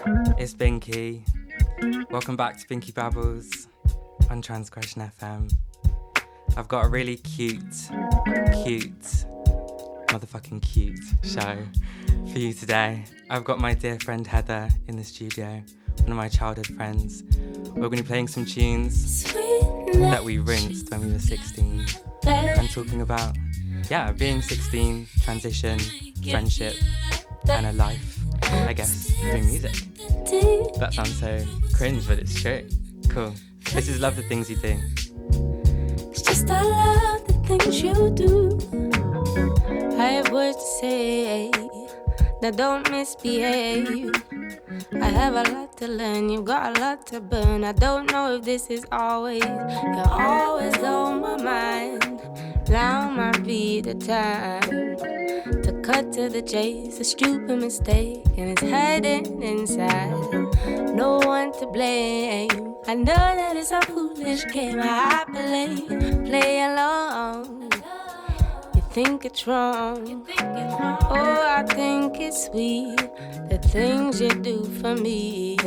It's Binki. Welcome back to Binki Babbles on Transgression FM. I've got a really cute, motherfucking cute show for you today. I've got my dear friend Heather in the studio, one of my childhood friends. We're going to be playing some tunes that we rinsed when we were 16 and talking about, being 16, transition, friendship, and a life, I guess, doing music. That sounds so cringe, but it's true. Cool. This is Love the Things You Do. It's just I love the things you do. I have words to say, now don't misbehave. I have a lot to learn, you've got a lot to burn. I don't know if this is always, you're always on my mind. Now might be the time to cut to the chase, a stupid mistake, and it's hiding inside. No one to blame. I know that it's a foolish game I play along. You think it's wrong. Oh, I think it's sweet, the things you do for me.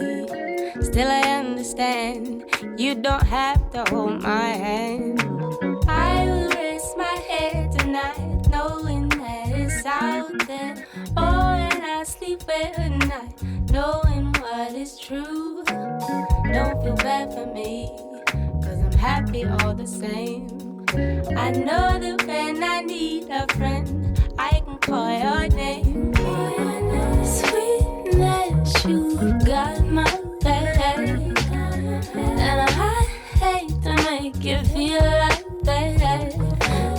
Still I understand, you don't have to hold my hand. I will rest my head tonight, knowing that it's out there. Oh, and I sleep well at night, knowing what is true. Don't feel bad for me, 'cause I'm happy all the same. I know that when I need a friend, I can call your name. Sweetness, you got my back, and I hate to make you feel like that.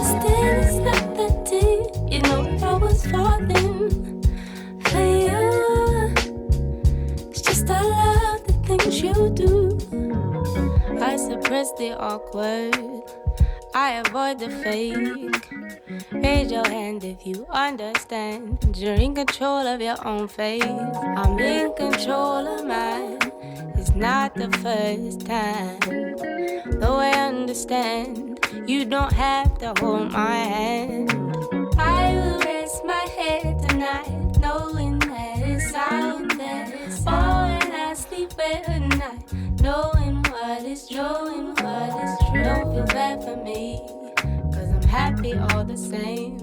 Still, it's not that deep, you know I was falling for you. It's just I love the things you do. I suppress the awkward, I avoid the fake. Raise your hand if you understand. You're in control of your own fate. I'm in control of mine. It's not the first time. Though I understand, you don't have to hold my hand. I will rest my head tonight, knowing that it's out there. Oh, and I sleep well at night, knowing what is true. Don't feel bad for me, 'cause I'm happy all the same.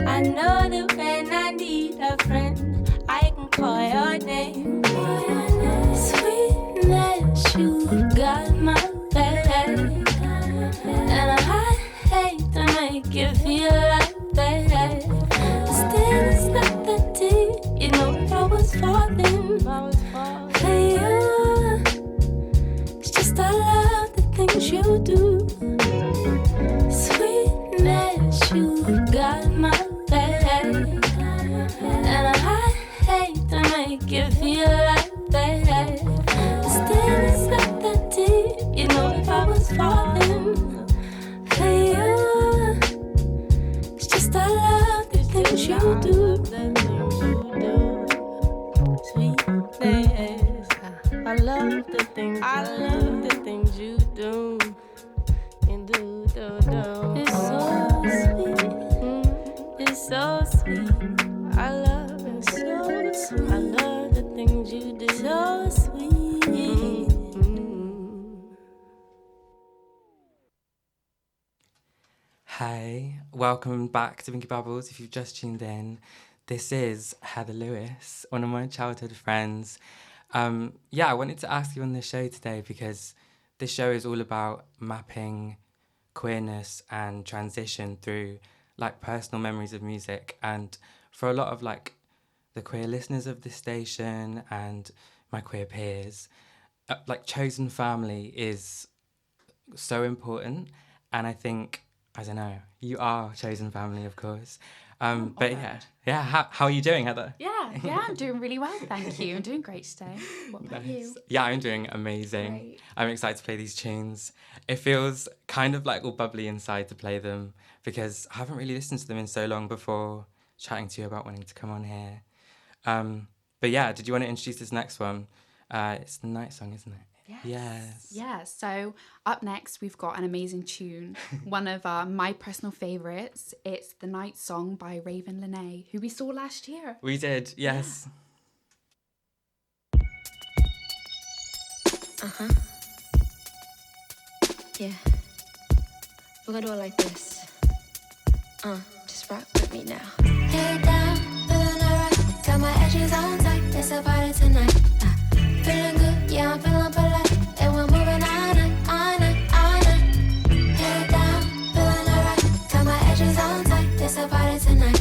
I know that when I need a friend, I can call your name. Sweetness, you got my back, and I hate to make you feel like that. Still, it's not that deep, you know I was falling for you. It's just I love the things you do. Sweetness, you got my back, and I hate to make you feel like that. Still, it's not that deep, you know if I was falling for you. It's just I love the things you do. Sweetness, I love the things you do. It's so sweet, it's so sweet. I love it, so sweet. I love the things you do, so sweet. Hey, welcome back to Binki Babbles. If you've just tuned in, this is Heather Lewis, one of my childhood friends. I wanted to ask you on the show today because this show is all about mapping queerness and transition through like personal memories of music. And for a lot of like the queer listeners of this station and my queer peers, like chosen family is so important. And I think, I don't know, you are chosen family, of course. But how are you doing, Heather? Yeah, I'm doing really well, thank you. I'm doing great today. What about you? Yeah, I'm doing amazing. Great. I'm excited to play these tunes. It feels kind of like all bubbly inside to play them because I haven't really listened to them in so long before chatting to you about wanting to come on here. But yeah, did you want to introduce this next one? It's the Night Song, isn't it? Yes. Yeah, so up next we've got an amazing tune, one of my personal favourites. It's The Night Song by Raven Lene, who we saw last year. We did, yes. Yeah. Uh-huh. Yeah. We're gonna do it like this. Just rock with me now. Head down, feeling alright. Got my edges on tight. It's a party tonight. Feeling good, yeah, I'm feeling polite. And we're moving all night, all night, all night. Head down, feeling alright. Got my edges on tight. It's a party tonight.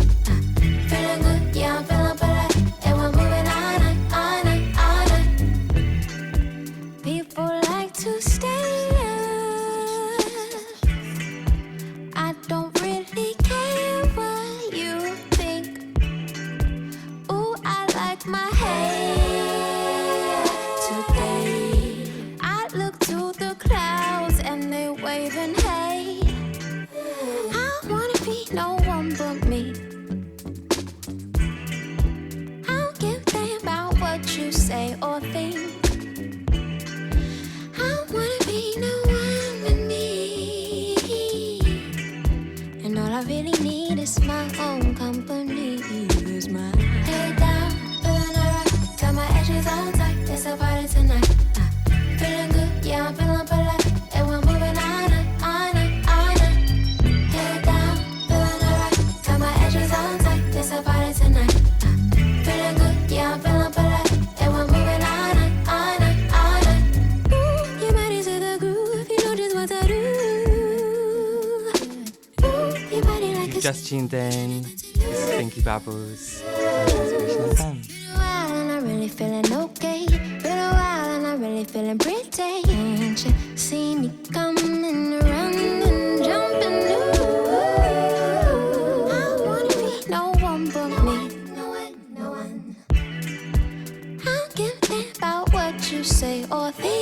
Feeling good, yeah, I'm feeling polite. And we're moving all night, all night, all night. People like to stay up. I don't really care what you think. Ooh, I like my hair today. I look to the clouds and they waving hey. I wanna be no one but me. I don't give a damn about what you say or think. I wanna be no one but me. And all I really need is my own company. Is my head down, feeling alright. Got my edges on tight. It's a party tonight. Feeling good, yeah, I'm feeling polite. And we're moving all night, all night, all night. Head down, feeling alright. Got my edges on tight. It's a party tonight. Feeling good, yeah, I'm feeling polite. And we're moving all night, all night, all night. Ooh, your body's to the groove. You know just what to do. Ooh, your body like a Just tuned in. This is Binki Babbles on Inspirational FM. Been a while and I'm really feeling okay. Been a while and I'm really feeling pretty. Ain't you see me coming around and jumping? Ooh, I wanna be no one but me. No one, no one. I don't give a damn about what you say or think.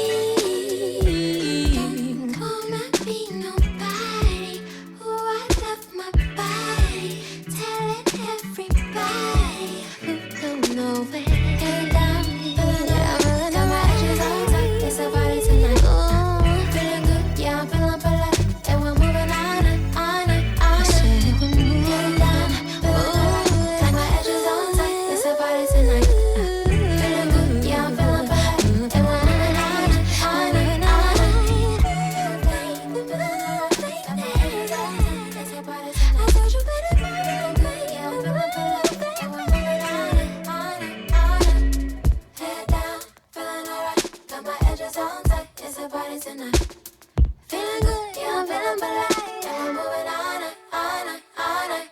Don't wanna be nobody. Ooh, I love my body. Tell it everybody who don't know it. Head down, feeling good. Got my edges on tight. It's a party tonight. Ooh, feeling good, yeah, I'm feeling polite. And we're moving all night, all night, all night. Head down, got my edges on tight. It's a party tonight. Feeling good, yeah, I'm feeling polite. And we're moving all night, all night, all night. Got my edges on tight. It's a party tonight. I told you better move, yeah, I'm feeling polite. And we're moving all night, all night, all night. Head down, feeling alright. Got my edges on tight. It's a party tonight. Feeling good, yeah, I'm feeling polite. And we're moving all night, all night, all night.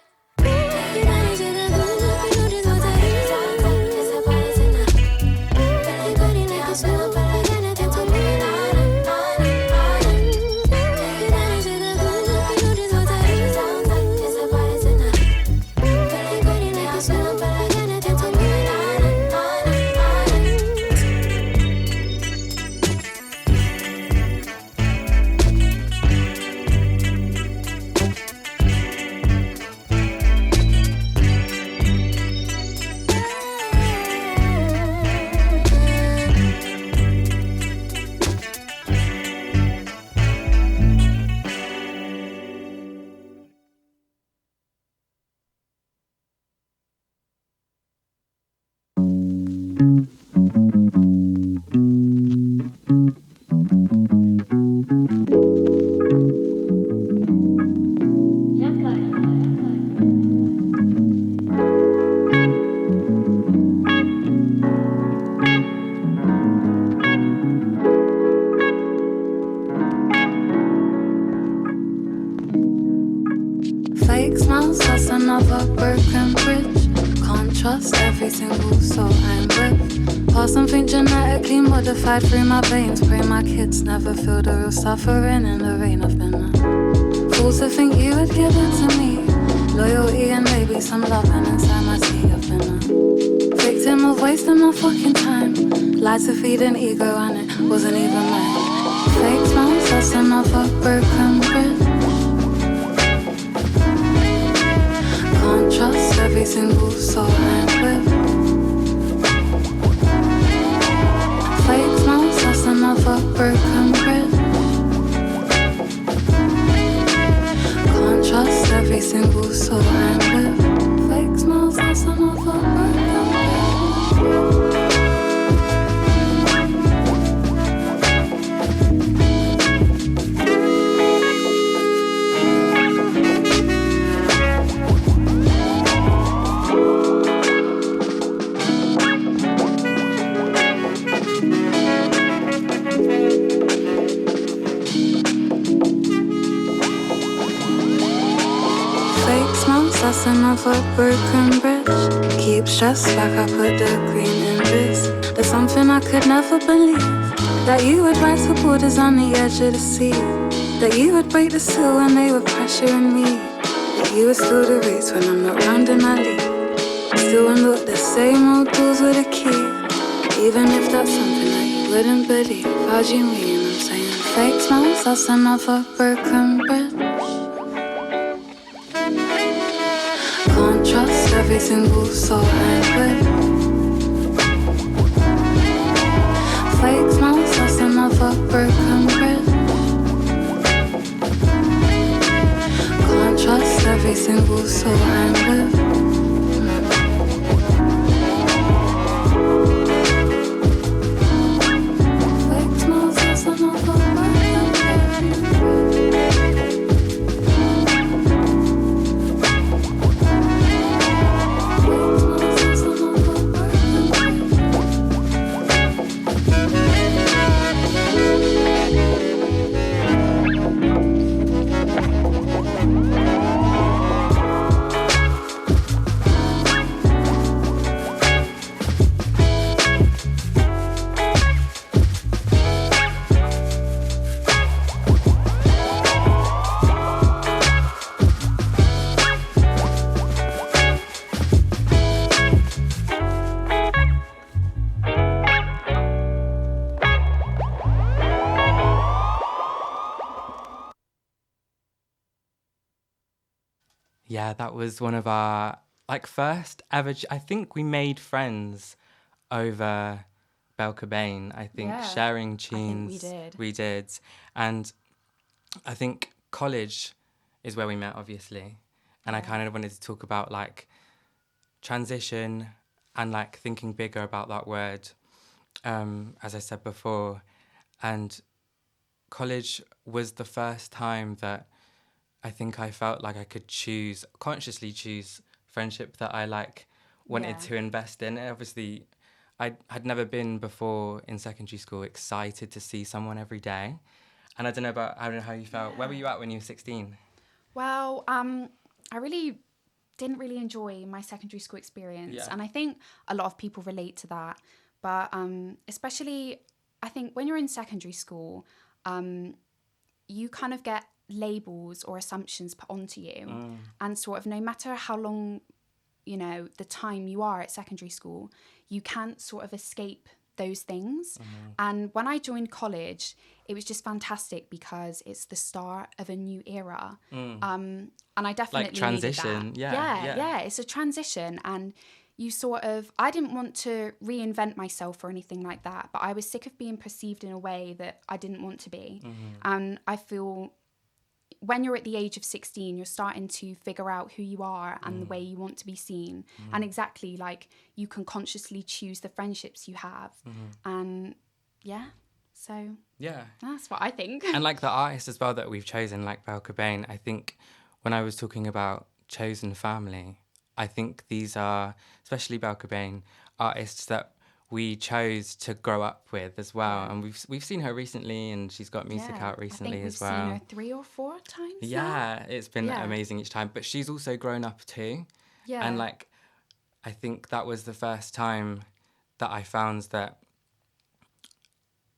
Your body's in the groove, you know just what to do. It's a party tonight. Feeling good, like a smooth, I got nothing to lose. All night, all night, all night. Your body's in the groove, you know just what to do. It's a party tonight. Feeling good, like a smooth, I got nothing to lose. All night, all night, all night. Fake smiles, that's another broken bridge. Can't trust every single soul I'm with. Pass something genetically modified through my veins. Pray my kids never feel the real suffering in the rain. I've been a fool to think you would give it to me. Loyalty and maybe some loving inside my sea. I've been a victim of wasting my fucking time. Lied to feed an ego and it wasn't even mine. Fake smiles, that's another broken bridge. Can't trust every single soul I'm with. Fake smiles, that's another broken bridge. Can't trust every single soul I'm with. Fake smiles, that's another broken bridge. of a broken bridge. Keep stress back, I put the green in this. There's something I could never believe, that you would write the borders on the edge of the sea, that you would break the seal when they were pressuring me, that you would steal the race when I'm not round and I leave. Still unlock the same old doors with a key, even if that's something that you wouldn't believe. How do you mean? I'm saying fake smiles, that's another broken bridge. Can't trust every single soul I'm with. Fake smiles, that's another broken bridge. Can't trust every single soul I'm with. Fake smiles, that's another broken bridge. Yeah, that was one of our first ever. I think we made friends over Belle Cobain. I think Yeah, sharing I think tunes. we did. We did, and I think college is where we met, obviously. And I Yeah. kind of wanted to talk about transition and thinking bigger about that word, as I said before. And college was the first time that I think I felt like I could consciously choose friendship that I wanted Yeah. to invest in. And obviously, I had never been before in secondary school excited to see someone every day. And I don't know how you felt. Where were you at when you were 16? Well, I really didn't really enjoy my secondary school experience. Yeah. And I think a lot of people relate to that. But especially, I think when you're in secondary school, you kind of get labels or assumptions put onto you. And sort of no matter how long, the time you are at secondary school, you can't sort of escape those things. And when I joined college, it was just fantastic because it's the start of a new era. And I definitely transition. needed that. Yeah. It's a transition. And you I didn't want to reinvent myself or anything like that, but I was sick of being perceived in a way that I didn't want to be. And I feel when you're at the age of 16, you're starting to figure out who you are and the way you want to be seen. And exactly, you can consciously choose the friendships you have. And so that's what I think. And the artists as well that we've chosen, like Belle Cobain, I think when I was talking about chosen family, I think these are, especially Belle Cobain, artists that we chose to grow up with as well. And we've seen her recently, and she's got music out recently as well. I think we've seen her 3 or 4 times now. Yeah, it's been amazing each time. But she's also grown up too. Yeah. And I think that was the first time that I found that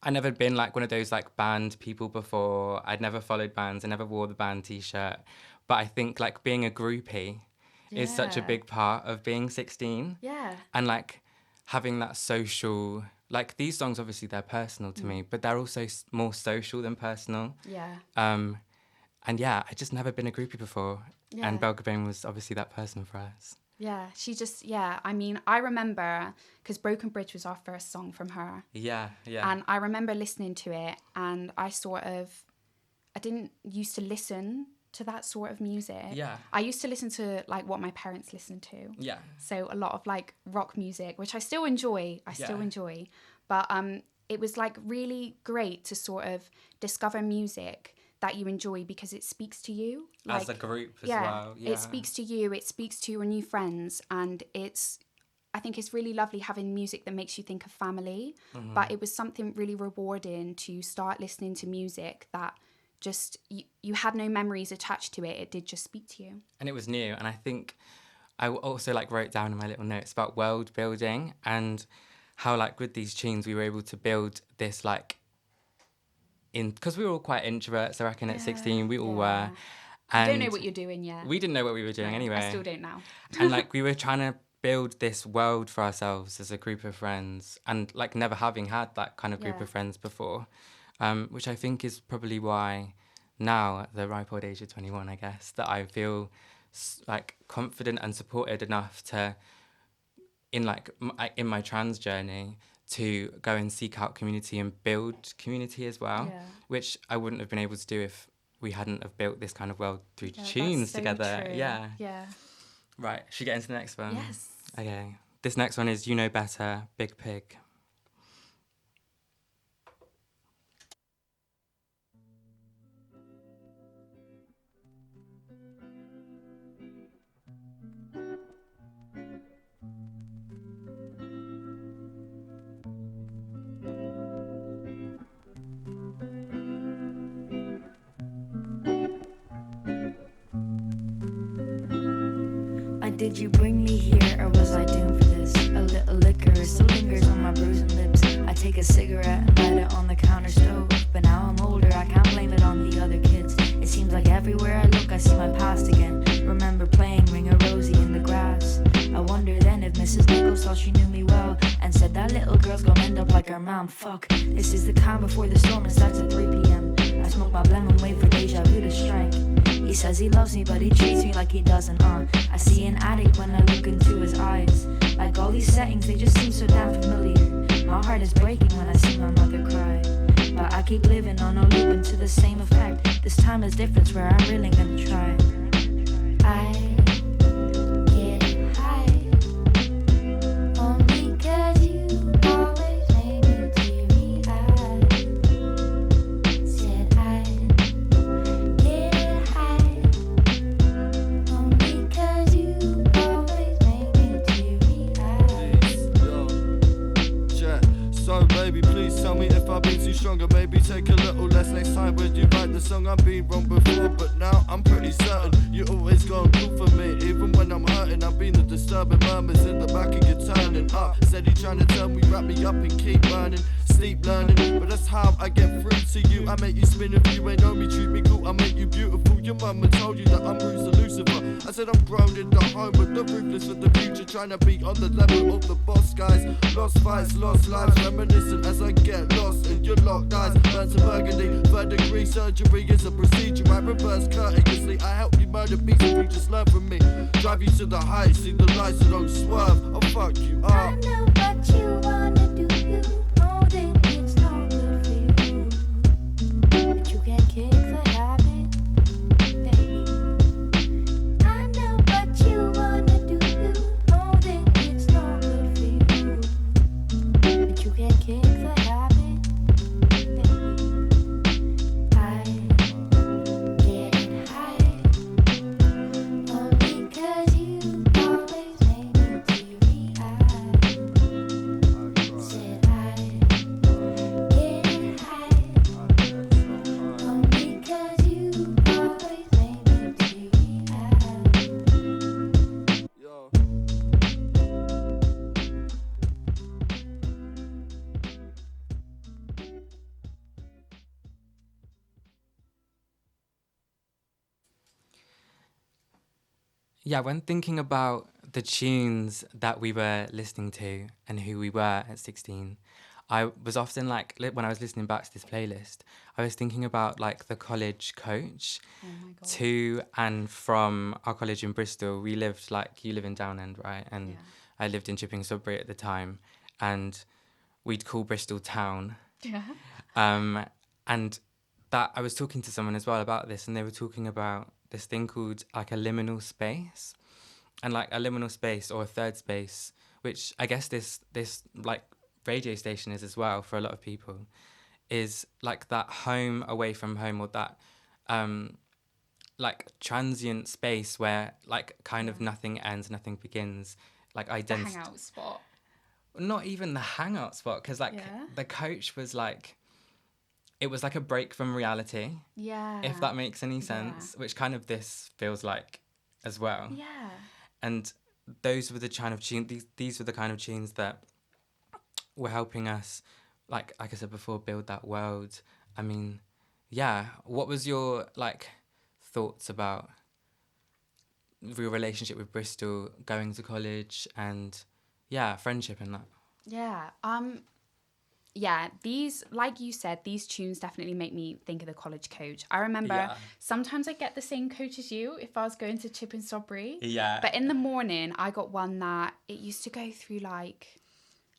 I never been one of those band people before. I'd never followed bands. I never wore the band t-shirt. But I think being a groupie is such a big part of being 16. Yeah. And having that social, these songs, obviously they're personal to me, but they're also more social than personal. Yeah. And I just never been a groupie before. Yeah. And Belle Cobain was obviously that person for us. Yeah, I mean, I remember, because Broken Bridge was our first song from her. Yeah. And I remember listening to it, and I didn't used to listen to that sort of music. Yeah. I used to listen to what my parents listened to. Yeah. So a lot of rock music, which I still enjoy. But it was really great to sort of discover music that you enjoy because it speaks to you. As a group as well. Yeah. It speaks to you, it speaks to your new friends, and I think it's really lovely having music that makes you think of family. But it was something really rewarding to start listening to music that just you had no memories attached to it. It did just speak to you. And it was new. And I think also like wrote down in my little notes about world building and how like with these tunes we were able to build this like because we were all quite introverts, I reckon at 16 we all were. And don't know what you're doing yet. We didn't know what we were doing anyway. I still don't now. And like we were trying to build this world for ourselves as a group of friends, and like never having had that kind of group of friends before, which I think is probably why now at the ripe old age of 21, I guess, that I feel like confident and supported enough to, in my trans journey, to go and seek out community and build community as well, which I wouldn't have been able to do if we hadn't have built this kind of world through tunes together. True. Yeah. Right, should we get into the next one? Yes. Okay. This next one is You Know Better, Big Pig. Did you bring me here, or was I doomed for this? A little liquor, it still lingers on my bruising lips. I take a cigarette and light it on the counter stove. But now I'm older, I can't blame it on the other kids. It seems like everywhere I look, I see my past again. Remember playing Ring a Rosie in the grass. I wonder then if Mrs. Nichols thought she knew me well and said that little girl's gonna end up like her mom. Fuck, this is the calm before the storm, it starts at 3 p.m. I smoke my blend and wait for deja vu to strike. He says he loves me, but he treats me like he doesn't. I see an addict when I look into his eyes. Like all these settings, they just seem so damn familiar. My heart is breaking when I see my mother cry. But I keep living on a loop into the same effect. This time is different, where I'm really gonna try. I get high only 'cause you always make me teary-eyed. Said I get high only 'cause you always make me teary-eyed. Yeah. So baby, please tell me if I've been too stronger. Maybe take a little less next time when you write the song. I've been wrong before, but now I'm pretty certain you always gone good for me. Even when I'm hurting, I've been the disturbing murmurs in the back of your turning up. Steady trying to tell me, wrap me up and keep burning. Sleep learning, but that's how I get through to you. I make you spin if you ain't know me, treat me cool, I make you beautiful. Your mama told you that I'm Bruce the Lucifer. I said I'm grown in the home, but the ruthless for the future, trying to be on the level of the boss guys. Lost fights, lost lives, reminiscent as I get lost in your locked eyes. Burn to burgundy, 3rd degree surgery is a procedure. I reverse courteously, I help you murder beats if you just learn from me. Drive you to the heights, see the lights so don't swerve. I'll fuck you up. I know what you wanna do, you know that it's not good for you. But you get kicked for having, baby. I know what you wanna do, you know that it's not good for you. But you get kicked for having, baby. I get high only 'cause you always make me teary-eyed. Said I get high only 'cause you always make me teary-eyed. Yo. Yeah, when thinking about the tunes that we were listening to and who we were at 16, I was often like, when I was listening back to this playlist, I was thinking about like the college coach to and from our college in Bristol. We lived like, you live in Downend, right? And I lived in Chipping Sudbury at the time, and we'd call Bristol town. Yeah. And that I was talking to someone as well about this, and they were talking about this thing called like a liminal space, and like a liminal space or a third space, which I guess this like radio station is as well for a lot of people, is like that home away from home, or that like transient space where like kind of nothing ends, nothing begins, like The hangout spot. Not even the hangout spot, because like the coach was like, it was like a break from reality. Yeah. If that makes any sense, which kind of this feels like as well. Yeah. And those were the kind of these were the kind of tunes that were helping us, like I said before, build that world. I mean, yeah. What was your like thoughts about your relationship with Bristol, going to college, and yeah, friendship and that? Yeah. Yeah, these, like you said, these tunes definitely make me think of the college coach. I remember Yeah. sometimes I get the same coach as you if I was going to Chip and Sodbury. Yeah. But in the morning, I got one that it used to go through like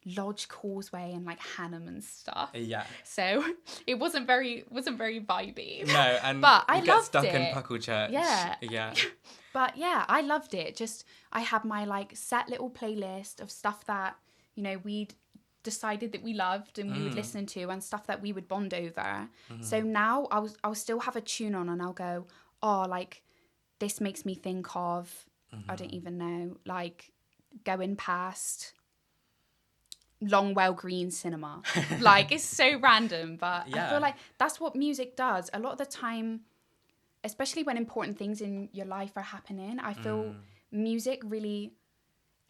Lodge Causeway and like Hannam and stuff. Yeah. So it wasn't very vibey. No, and but I you get loved stuck it. in Pucklechurch. Yeah. Yeah. But yeah, I loved it. Just I had my like set little playlist of stuff that, you know, we'd decided that we loved and we would listen to, and stuff that we would bond over. So now I'll still have a tune on and I'll go, oh, like this makes me think of, I don't even know, like going past Longwell Green Cinema. Like it's so random, but Yeah. I feel like that's what music does. A lot of the time, especially when important things in your life are happening, I feel music really,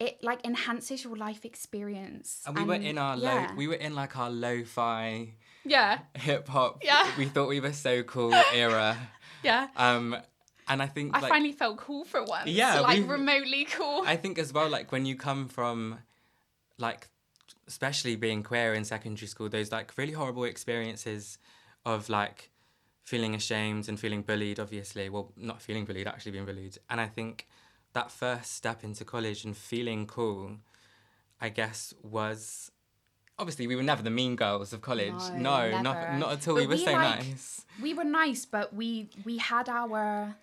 it like enhances your life experience. And we were in our yeah. we were in like our lo-fi Yeah. hip hop. Yeah. We thought we were so cool era. Yeah. And I think I like, finally felt cool for once. Yeah, Like we- remotely cool. I think as well, like when you come from like, especially being queer in secondary school, those like really horrible experiences of like feeling ashamed and feeling bullied, obviously. Well, not feeling bullied, actually being bullied. And I think that first step into college and feeling cool, I guess, was... Obviously, we were never the mean girls of college. No, never. not at all. But we were so like, nice. We were nice, but we had our...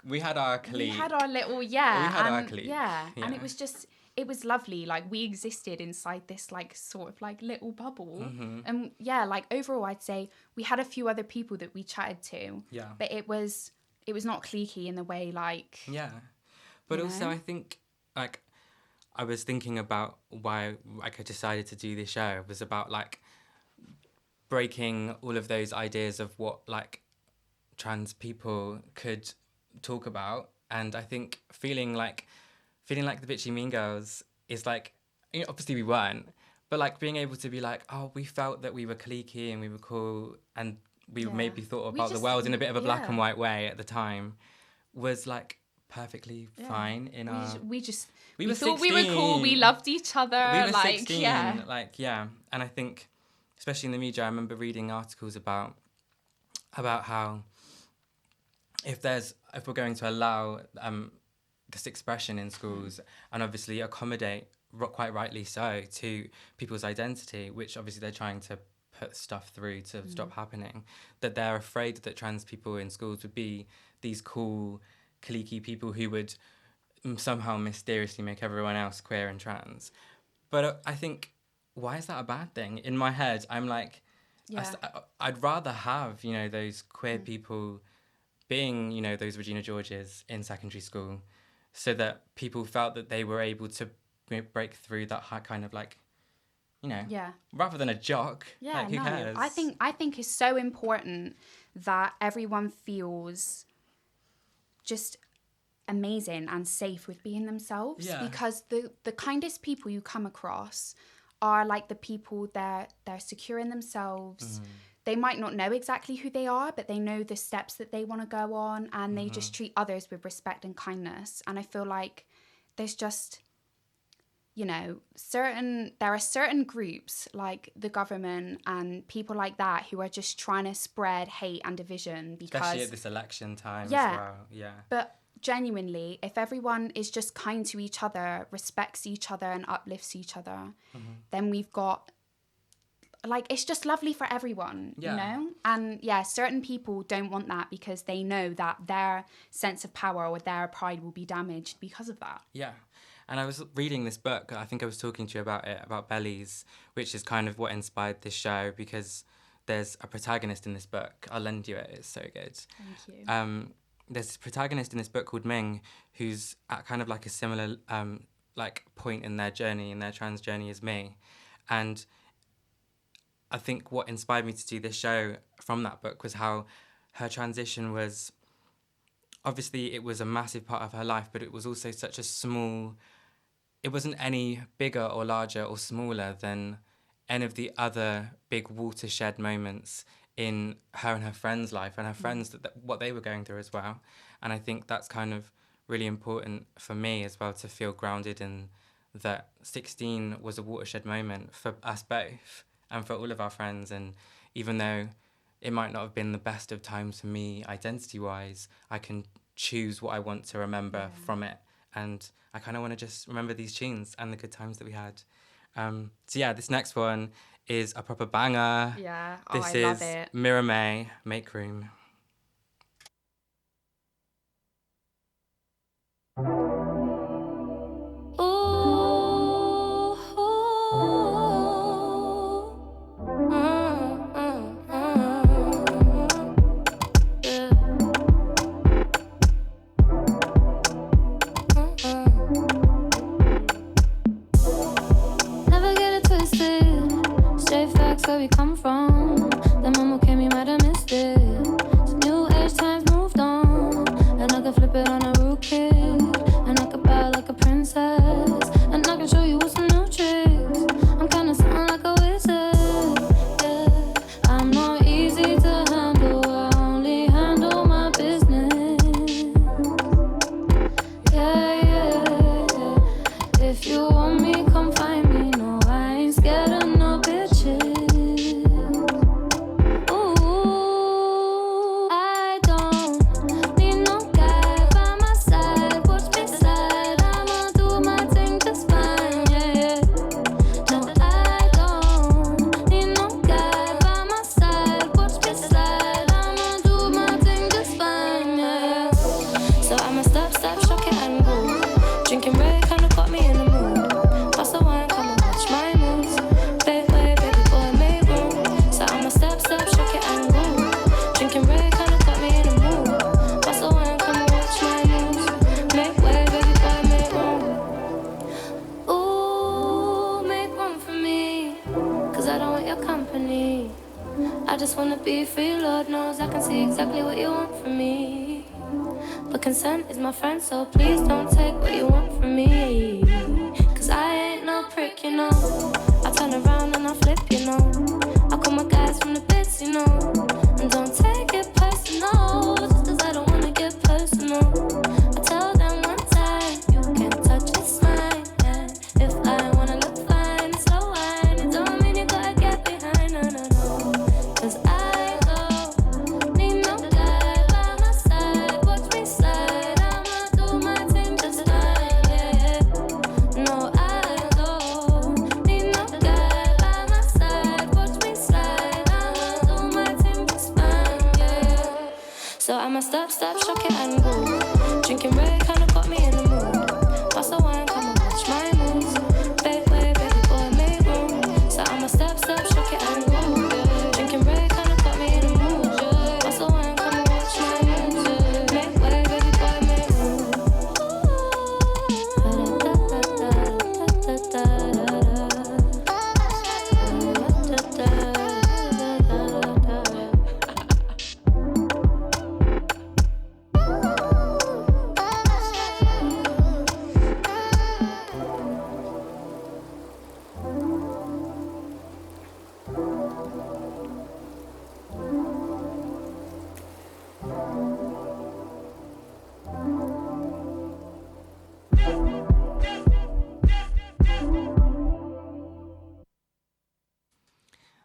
We had our clique. We had our little, yeah. We had our and, clique, Yeah. And yeah. it was just, it was lovely. Like we existed inside this like sort of like little bubble. Mm-hmm. And yeah, like overall I'd say we had a few other people that we chatted to. Yeah. But it was not cliquey in the way like... Yeah. But You also know? I think, like, I was thinking about why like I decided to do this show. It was about like breaking all of those ideas of what like trans people could talk about. And I think feeling like the bitchy mean girls is like, you know, obviously we weren't, but like being able to be like, oh, we felt that we were cliquey and we were cool and we Yeah. maybe thought We about the just- world in a bit of a black yeah. and white way at the time was like perfectly fine in our... We were thought we were cool. 16. We loved each other. We were like 16, yeah. like, yeah. And I think, especially in the media, I remember reading articles about how if we're going to allow this expression in schools and obviously accommodate, quite rightly so, to people's identity, which obviously they're trying to put stuff through to stop happening, that they're afraid that trans people in schools would be these cool, cliquey people who would somehow mysteriously make everyone else queer and trans. But I think, why is that a bad thing? In my head, I'm like, Yeah. I'd rather have, you know, those queer people being, you know, those Regina Georges in secondary school, so that people felt that they were able to break through that kind of like, you know, Yeah. rather than a jock. Yeah, like, who no. cares? I think it's so important that everyone feels just amazing and safe with being themselves. Yeah. Because the kindest people you come across are like the people that they're secure in themselves. They might not know exactly who they are, but they know the steps that they want to go on, and they just treat others with respect and kindness. And I feel like there's just, you know, there are certain groups like the government and people like that who are just trying to spread hate and division because... Especially at this election time Yeah. as well. Yeah. But genuinely, if everyone is just kind to each other, respects each other and uplifts each other, then we've got... Like, it's just lovely for everyone, Yeah. you know? And yeah, certain people don't want that because they know that their sense of power or their pride will be damaged because of that. Yeah. And I was reading this book, I think I was talking to you about it, about Bellies, which is kind of what inspired this show, because there's a protagonist in this book. I'll lend you it, it's so good. Thank you. There's this protagonist in this book called Ming, who's at kind of like a similar like point in their journey, in their trans journey as me. And I think what inspired me to do this show from that book was how her transition was... Obviously, it was a massive part of her life, but it was also such a small it wasn't any bigger or larger or smaller than any of the other big watershed moments in her and her friends' life and her friends, what they were going through as well. And I think that's kind of really important for me as well, to feel grounded in that 16 was a watershed moment for us both and for all of our friends. And even though it might not have been the best of times for me identity-wise, I can choose what I want to remember from it. And I kind of want to just remember these tunes and the good times that we had. So yeah, this next one is a proper banger. Yeah. Oh, This I is love it. Mira May, Make Room. Never get it twisted. Straight facts where we come from. The mama came, you might have missed it. It's new age times moved on. And I can flip it on a rude kid. And I can bow like a princess. And I can show you what's some new tricks. I'm kinda sound like a wizard. Yeah. I'm not easy to handle. I only handle my business. Yeah, yeah, yeah. If you want me, come find me. No, I ain't scared of no bitches. Ooh, I don't need no guy by my side. Watch me slide. I'ma do my thing just fine. Yeah, yeah. No, I don't need no guy by my side. Watch me slide. I'ma do my thing just fine. Yeah. So I'ma stop, shock it and go. Drinking red kinda got me in the mood. Pass the wine, come and watch my moves. Baby boy, make room. So I'ma stop, shock it and go. Drinking red kinda got me in the mood. Pass the wine, come and watch my moves. Make way, baby boy, make room. Ooh, make room for me. 'Cause I don't want your company. I just wanna be free, Lord knows I can see exactly what you want from me. But consent is my friend, so please don't take what you want from me. 'Cause I ain't no prick, you know. I turn around and I flip, you know. I call my guys from the bits, you know. And don't take it personal, just 'cause I don't wanna get personal. I tell them one time, you can't touch it's mine. And if I wanna look fine, slow wine. It don't mean you gotta get behind, no, no, no. 'Cause I don't need no guy by my side. Watch me slide, I'ma do my thing just fine, yeah. No, I don't need no guy by my side. Watch me slide, I'ma do my thing just fine, yeah. So I'ma stop, shock it and go. Drinking red kinda got me in the mood. Pass the wine, come and watch my moves. Baby boy, make room. So I'ma stop, shock it and go. Drinking red kinda got me in the mood. Pass the wine, come and watch my moves. Make way, baby boy, make room.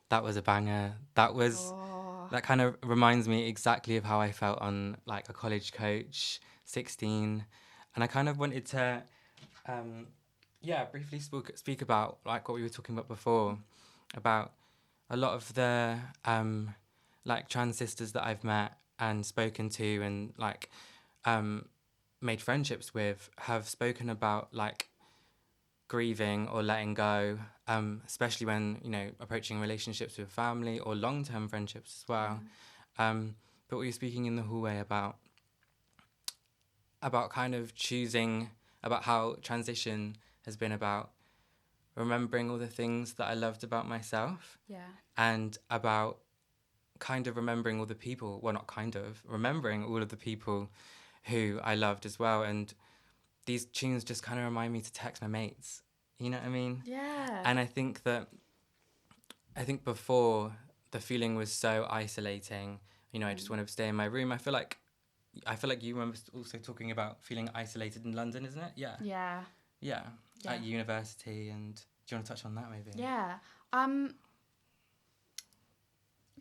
That was a banger. That kind of reminds me exactly of how I felt on like a college coach, 16. And I kind of wanted to, briefly speak about like what we were talking about before, about a lot of the like trans sisters that I've met and spoken to and like made friendships with have spoken about like grieving or letting go, especially when, you know, approaching relationships with family or long-term friendships as well. But we were speaking in the hallway about kind of choosing, about how transition has been about remembering all the things that I loved about myself. Yeah. And about kind of remembering all the people, well, not kind of, remembering all of the people who I loved as well. And these tunes just kind of remind me to text my mates. You know what I mean? Yeah. And I think before the feeling was so isolating. You know, I just want to stay in my room. I feel like you remember also talking about feeling isolated in London, isn't it? Yeah. Yeah. Yeah. At university, and do you want to touch on that maybe? Yeah.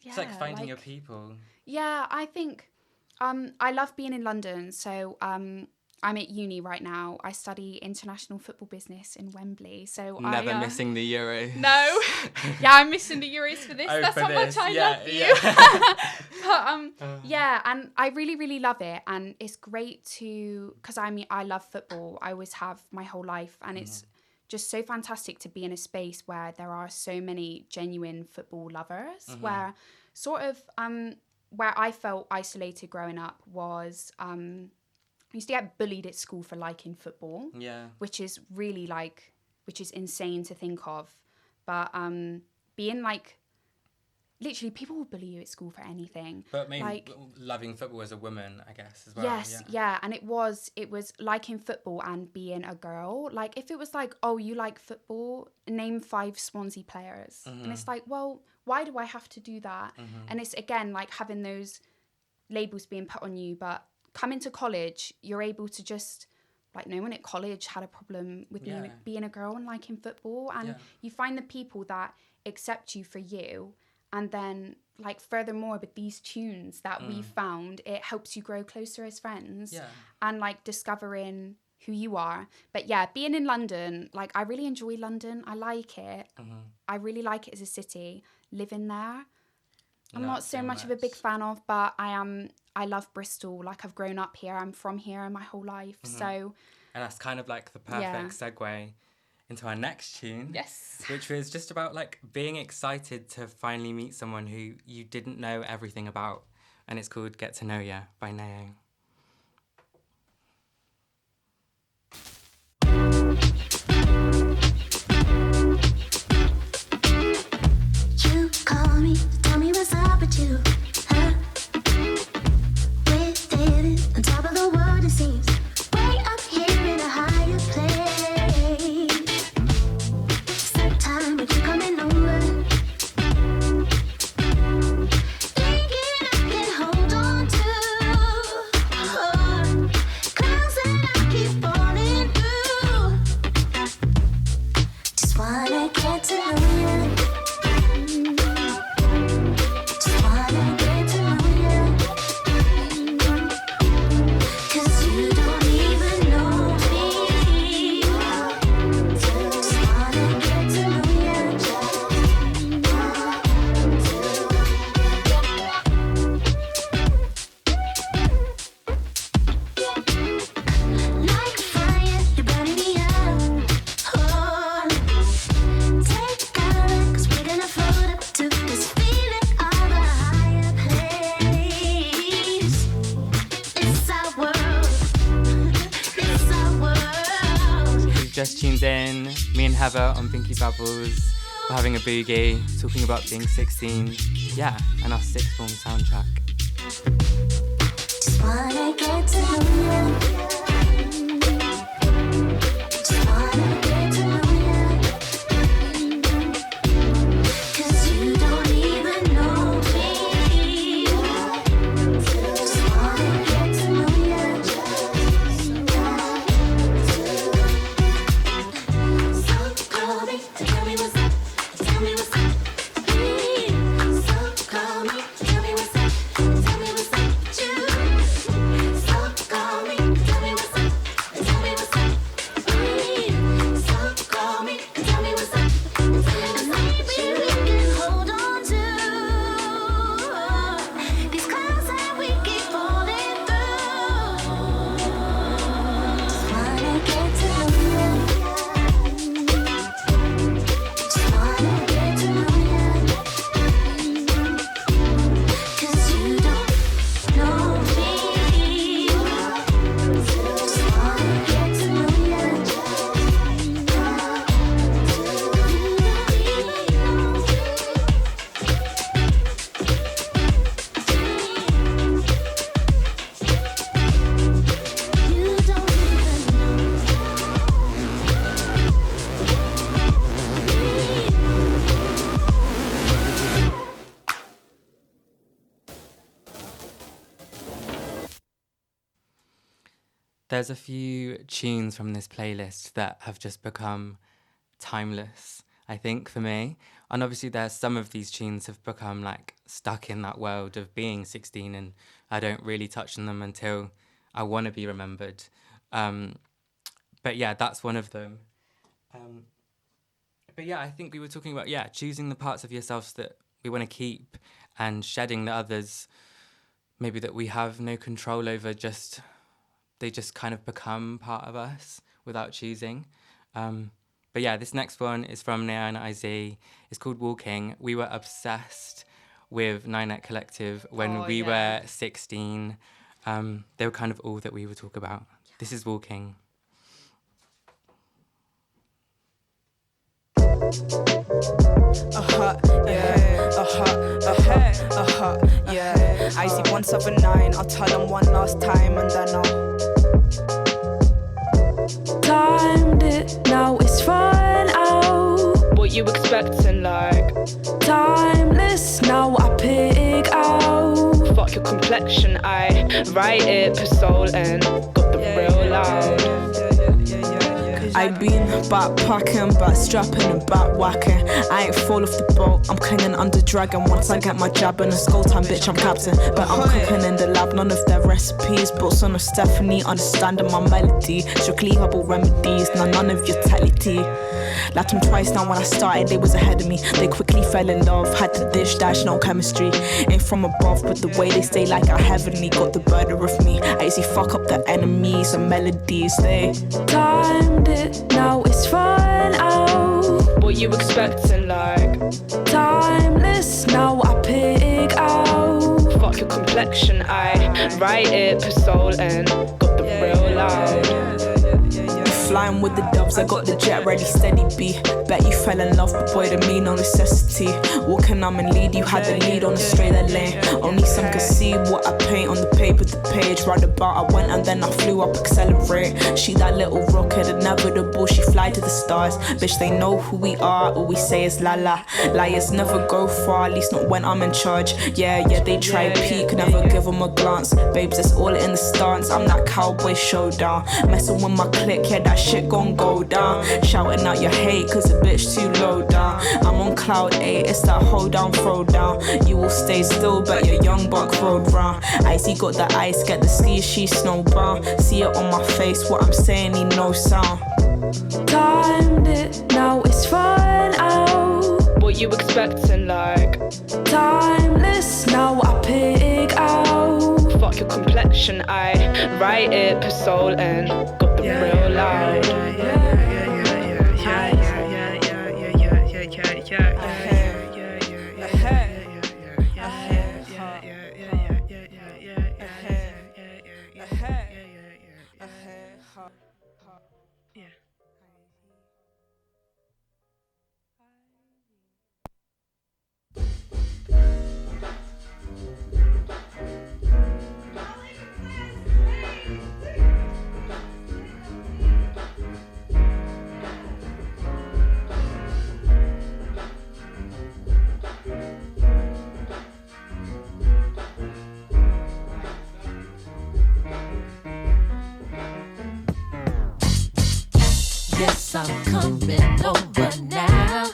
It's like finding your people. Yeah, I think I love being in London. So I'm at uni right now. I study international football business in Wembley. So Never missing the Euros. No. Yeah, I'm missing the Euros for this. That's how much I love you. But yeah, and I really, really love it. And it's great because I love football. I always have my whole life. And it's just so fantastic to be in a space where there are so many genuine football lovers, where sort of where I felt isolated growing up was I used to get bullied at school for liking football, which is really which is insane to think of. But being literally people will bully you at school for anything. But maybe loving football as a woman, I guess, as well. Yes, yeah. And it was liking football and being a girl. Like, if it was like, oh, you like football, name 5 Swansea players. And it's like, well, why do I have to do that? And it's, again, like having those labels being put on you. But coming to college, you're able to just, like, no one at college had a problem with me being a girl and liking football. And you find the people that accept you for you. And then, like, furthermore, with these tunes that we found, it helps you grow closer as friends and, like, discovering who you are. But, yeah, being in London, like, I really enjoy London. I like it. I really like it as a city. Living there, I'm not so much of a big fan of, but I love Bristol. Like, I've grown up here. I'm from here my whole life. So... And that's kind of, like, the perfect segue into our next tune. Yes. Which was just about, like, being excited to finally meet someone who you didn't know everything about. And it's called Get to Know Ya by Nao. You call me, tell me what's up with you, huh? We're living on top of the world, it seems. Way up here in a higher place. Sometime when you coming over, thinking I can hold on to. Clouds that I keep falling through. Just wanna get to know you. Just wanna get to know you. 'Cause you don't even know me. Just wanna get to know you. Like fire, you're burning me up. Oh, take cover, 'cause we're gonna float up to this feeling of a higher place. It's our world. It's our world. If you've just tuned in, me and Heather on Binki Babbles, we're having a boogie, talking about being 16. Yeah, and our sixth form soundtrack. Just wanna get to know you. Just wanna get to know you. 'Cause you don't even know me. Just wanna get to know you. So call me, tell me what's up. Tell me what's up. So call me, tell me what's up. Tell me what's up with you. So call me, tell me there's a few tunes from this playlist that have just become timeless, I think, for me. And obviously there's some of these tunes have become like stuck in that world of being 16, and I don't really touch on them until I want to be remembered. But yeah, that's one of them. But yeah, I think we were talking about, choosing the parts of yourselves that we want to keep and shedding the others maybe that we have no control over, they just kind of become part of us without choosing. But yeah, this next one is from Naya and IZ. It's called Walking. We were obsessed with Ninet Collective when we were 16. They were kind of all that we would talk about. This is Walking. Yeah. I see 179. I'll tell them one last time and then I'll Timed it, now it's fine out. what you expecting, like Timeless, now I pick out. fuck your complexion, I write it per soul and got the real life. I been backpacking, backstrapping and backwhacking. I ain't fall off the boat, I'm clinging under dragon. Once I get my jab in a skull time, bitch, I'm captain. But I'm cooking in the lab, none of their recipes. But son of Stephanie, understanding my melody. Strictly herbal remedies, none of your telly. Lapped them twice now, when I started they was ahead of me. They quickly fell in love, had the dish dash, no chemistry. Ain't from above, but the way they stay like I heavenly. Got the burden of me, I easy fuck up the enemies and melodies. They timed it, now it's fine out. What you expecting, like timeless, now I pick out. Fuck your complexion, I write it per soul and got the real life. Flying with the doves, I got the jet ready, steady B. Bet you fell in love, but boy, to me, no necessity. Walking, I'm in lead, you had the lead on a straighter lane. Only some could see what I paint on the paper, the page. Right about, I went and then I flew up, accelerate. She that little rocket, inevitable, she fly to the stars. Bitch, they know who we are, all we say is la la. Liars never go far, at least not when I'm in charge. Yeah, they try peek, never give them a glance. Babes, it's all in the stance, I'm that cowboy showdown. Messing with my clique, yeah, that shit gon' go down. Shouting out your hate, cause the bitch too low down. I'm on cloud 8, it's that hold down, throw down. You will stay still, but your young buck rode round. Icy got the ice, get the skis, she snowbound. See it on my face, what I'm saying, need no sound. Timed it, now it's fine out. What you expecting, like timeless, now I pick out. Fuck your complexion, I write it per soul and got the real life. Yes, I'm coming over now.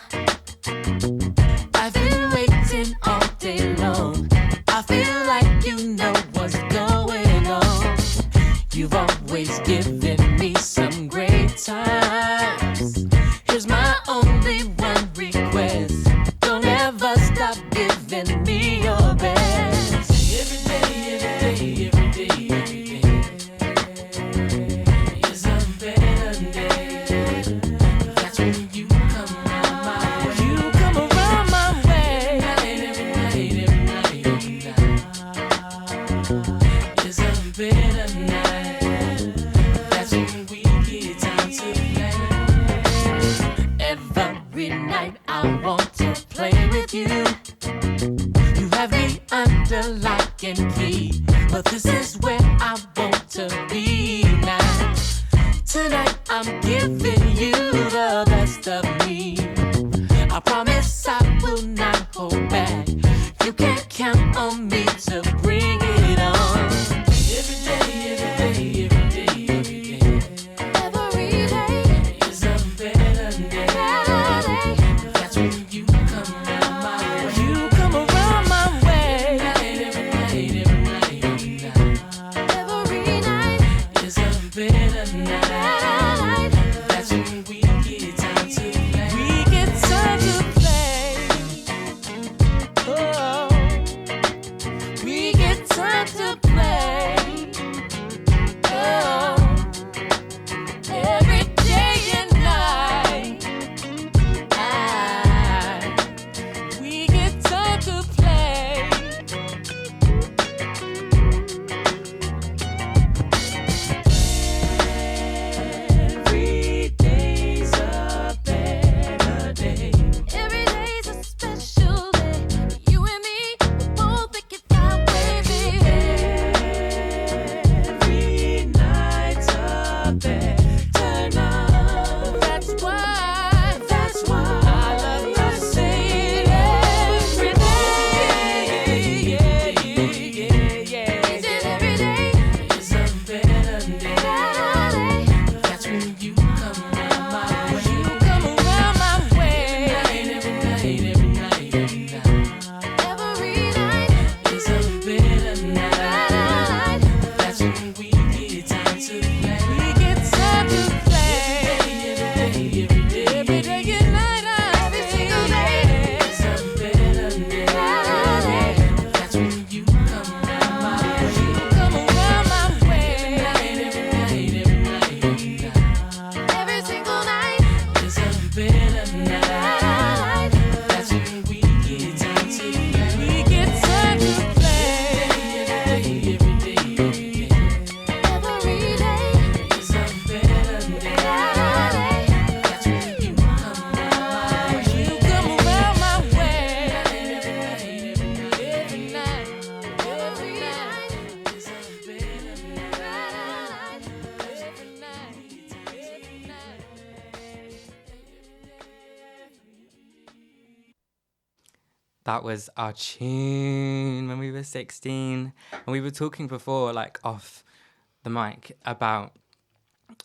I've been waiting all day long. I feel like you know what's going on. You've always given me some great times. Here's my only one request. Don't ever stop giving me your best. Every day, every day, every day, every day is a better day. That's when you come around my way. You come around my way. Every night, every night, every night is a better night. That's when we get time to play. Every night I want to play with you. You have me under lock and key, but this is where I want to be now. Tonight I'm giving you the best of me. I promise I will not hold back. You can count on me to bring it on. Every day, every day, every day, every day. That was our tune when we were 16. And we were talking before, like off the mic, about,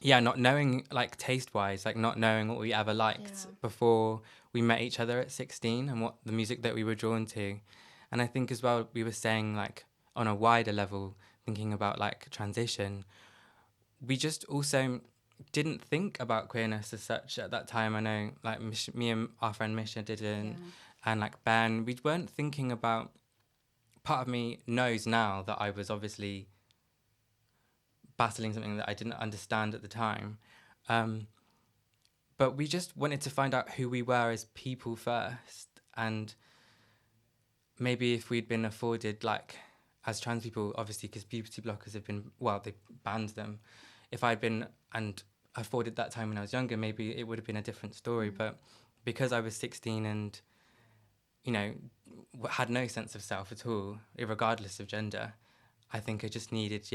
not knowing, like taste-wise, like not knowing what we ever liked before we met each other at 16 and what the music that we were drawn to. And I think as well, we were saying, like, on a wider level, thinking about, like, transition, we just also didn't think about queerness as such at that time. I know, like, me and our friend Misha didn't. And like Ben, we weren't thinking about, part of me knows now that I was obviously battling something that I didn't understand at the time. But we just wanted to find out who we were as people first. And maybe if we'd been afforded, like, as trans people, obviously, because puberty blockers have been, they banned them. If I'd been and afforded that time when I was younger, maybe it would have been a different story. But because I was 16 and had no sense of self at all, regardless of gender, I think I just needed,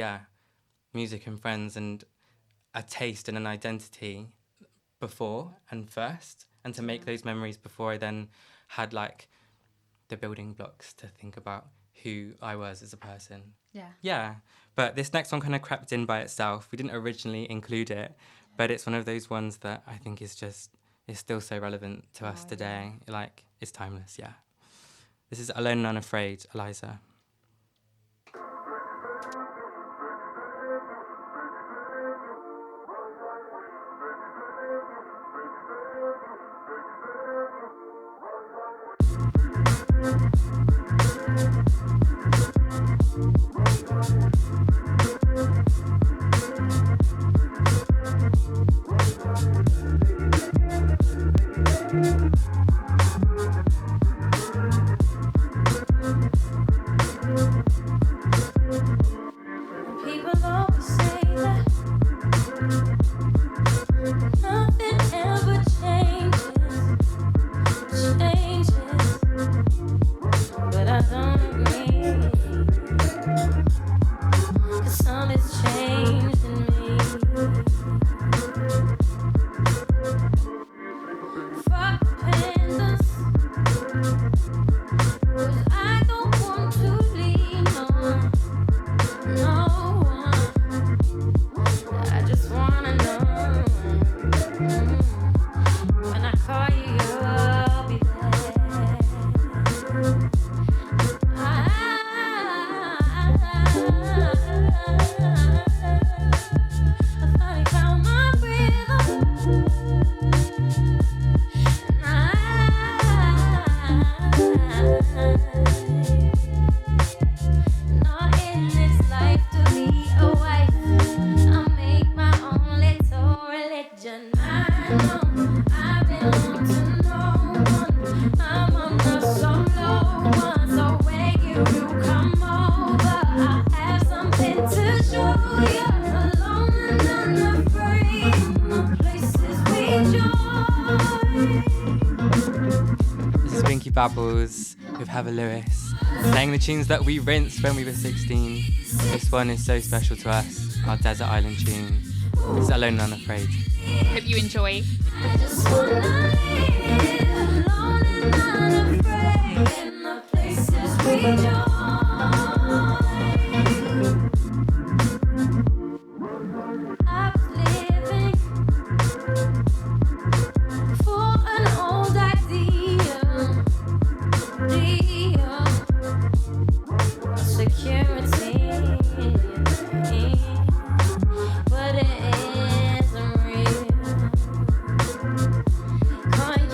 music and friends and a taste and an identity before and first, and to make those memories before I then had, like, the building blocks to think about who I was as a person. Yeah. But this next one kind of crept in by itself. We didn't originally include it, but it's one of those ones that I think is still so relevant to us today. Like, it's timeless, This is Alone and Unafraid, Eliza. Binki Babbles with Heather Lewis, playing the tunes that we rinsed when we were 16. This one is so special to us, our desert island tune. It's Alone and Unafraid. Hope you enjoy. I just wanna live alone and unafraid in the places we join. I was living for an old idea, security, but it isn't real. Can't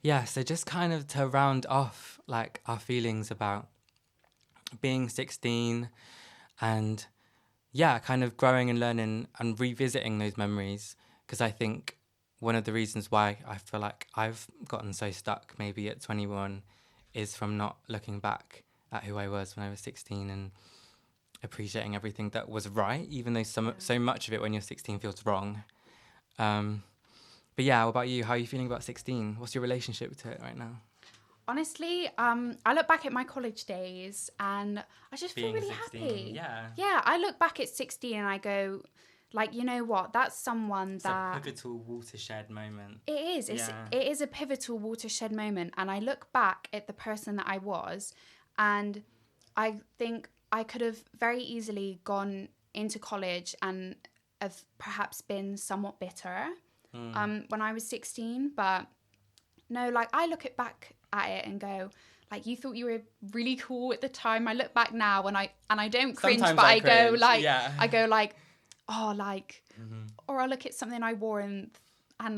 Yeah, so just kind of to round off like our feelings about being 16 and yeah, kind of growing and learning and revisiting those memories, because I think one of the reasons why I feel like I've gotten so stuck maybe at 21 is from not looking back at who I was when I was 16 and appreciating everything that was right, even though so much of it when you're 16 feels wrong. But yeah, what about you? How are you feeling about 16? What's your relationship to it right now? Honestly, I look back at my college days and I just feel really 16, happy. yeah. Yeah, I look back at 16 and I go, like, you know what? That's someone It's a pivotal watershed moment. It is. It is a pivotal watershed moment. And I look back at the person that I was and I think I could have very easily gone into college and have perhaps been somewhat bitter when I was 16. But no, like I look back at it and go, like, you thought you were really cool at the time. I look back now and I don't cringe, Sometimes but I go cringe, like, yeah. I go like, oh, like, or I'll look at something I wore and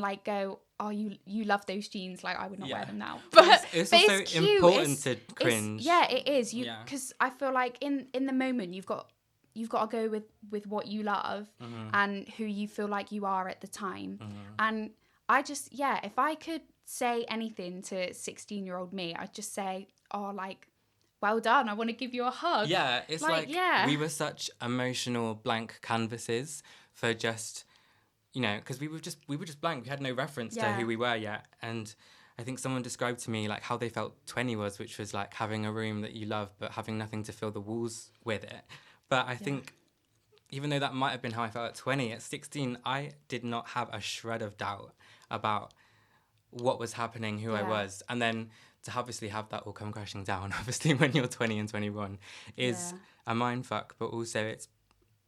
like go, oh, you love those jeans. Like, I would not wear them now. But it's but also it's cute. important to cringe. Yeah, it is. Because I feel like in the moment you've got to go with what you love and who you feel like you are at the time. And I just, if I could say anything to 16-year-old me, I'd just say, oh, like, well done. I want to give you a hug. Yeah, it's like we were such emotional blank canvases for just, you know, because we were just blank. We had no reference to who we were yet. And I think someone described to me like how they felt 20 was, which was like having a room that you love but having nothing to fill the walls with it. But I think even though that might have been how I felt at 20, at 16, I did not have a shred of doubt about what was happening, who I was. And then to obviously have that all come crashing down, obviously, when you're 20 and 21 is a mindfuck. But also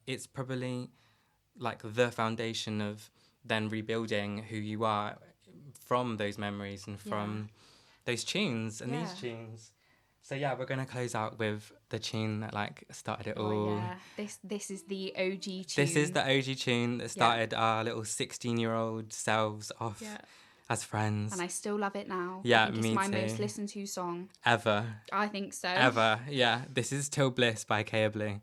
it's probably like the foundation of then rebuilding who you are from those memories and from those tunes and these tunes. So yeah, we're gonna close out with the tune that like started it all. Yeah, this is the OG tune. This is the OG tune that started our little 16-year-old selves off as friends. And I still love it now. Yeah, I think me it's my too. most listened to song. Ever. I think so. Ever, yeah. This is Till Bliss by Kaya Blue.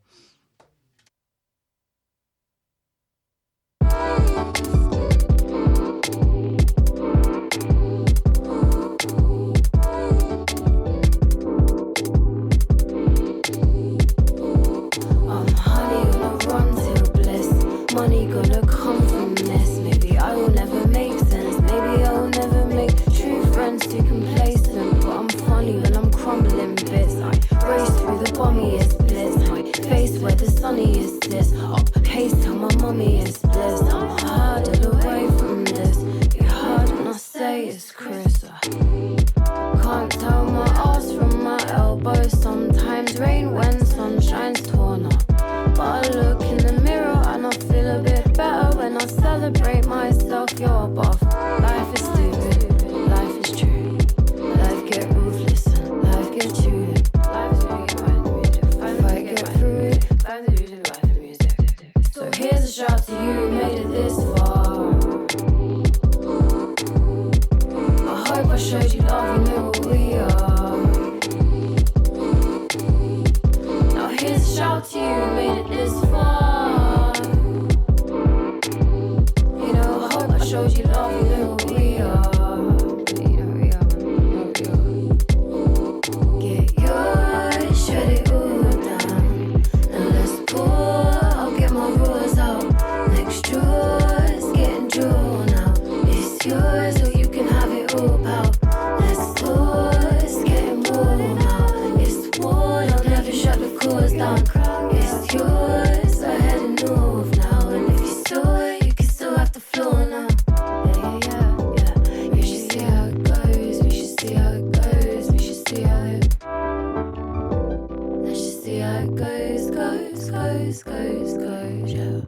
Money gonna come from this. Maybe I will never make sense. Maybe I will never make true friends too complacent. But I'm funny when I'm crumbling bits. I race through the bummiest blitz. My face where the sunniest is. Up pace till my mummy is bliss. I'm harded away from this. You heard when I say it's Chris. Can't tell my ass from my elbow. Sometimes rain when sunshine's torn up. But I look in the mirror and I feel a bit better when I celebrate myself. You're buff. Life is stupid, life is true. Life get ruthless, life get true. Life is really about the music. If I get through it, about the music, about the music. So here's a shout to you who made it this far. I hope I showed you love, you know what we are. Now here's a shout to you who made it this far. You know, I hope I showed you love, you know what we are. You know we are. Get yours, shut it all down. And let's go, I'll get my rules out. Next drawers, getting drawn out. It's yours, or you can have it all, pal. Let's go, it's getting warm out. It's war, I'll never shut the cause down. It's yours, I had enough now. And if you saw it, you can still have the floor now. Yeah. You should see how it goes, we should see how it goes, we should see how it. Let's just see how it goes, yeah.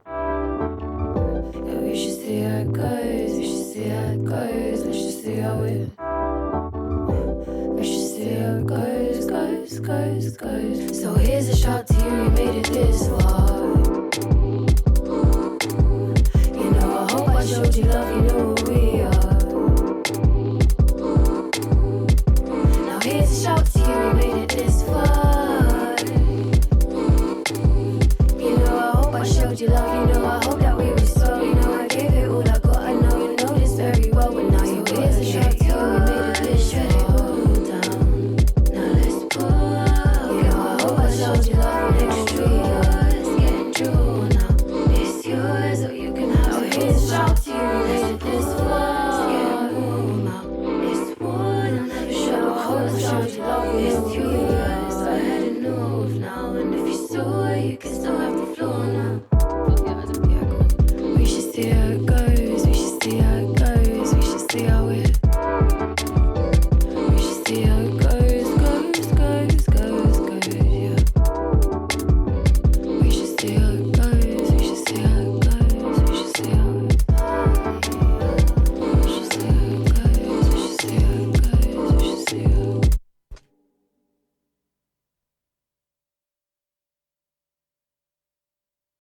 Yeah, we should see how it goes, we should see how it goes, let's just see how it. We should see how it goes. So here's a shout to you who made it this far. You know, I hope I showed you love, you know who we are. you love, you know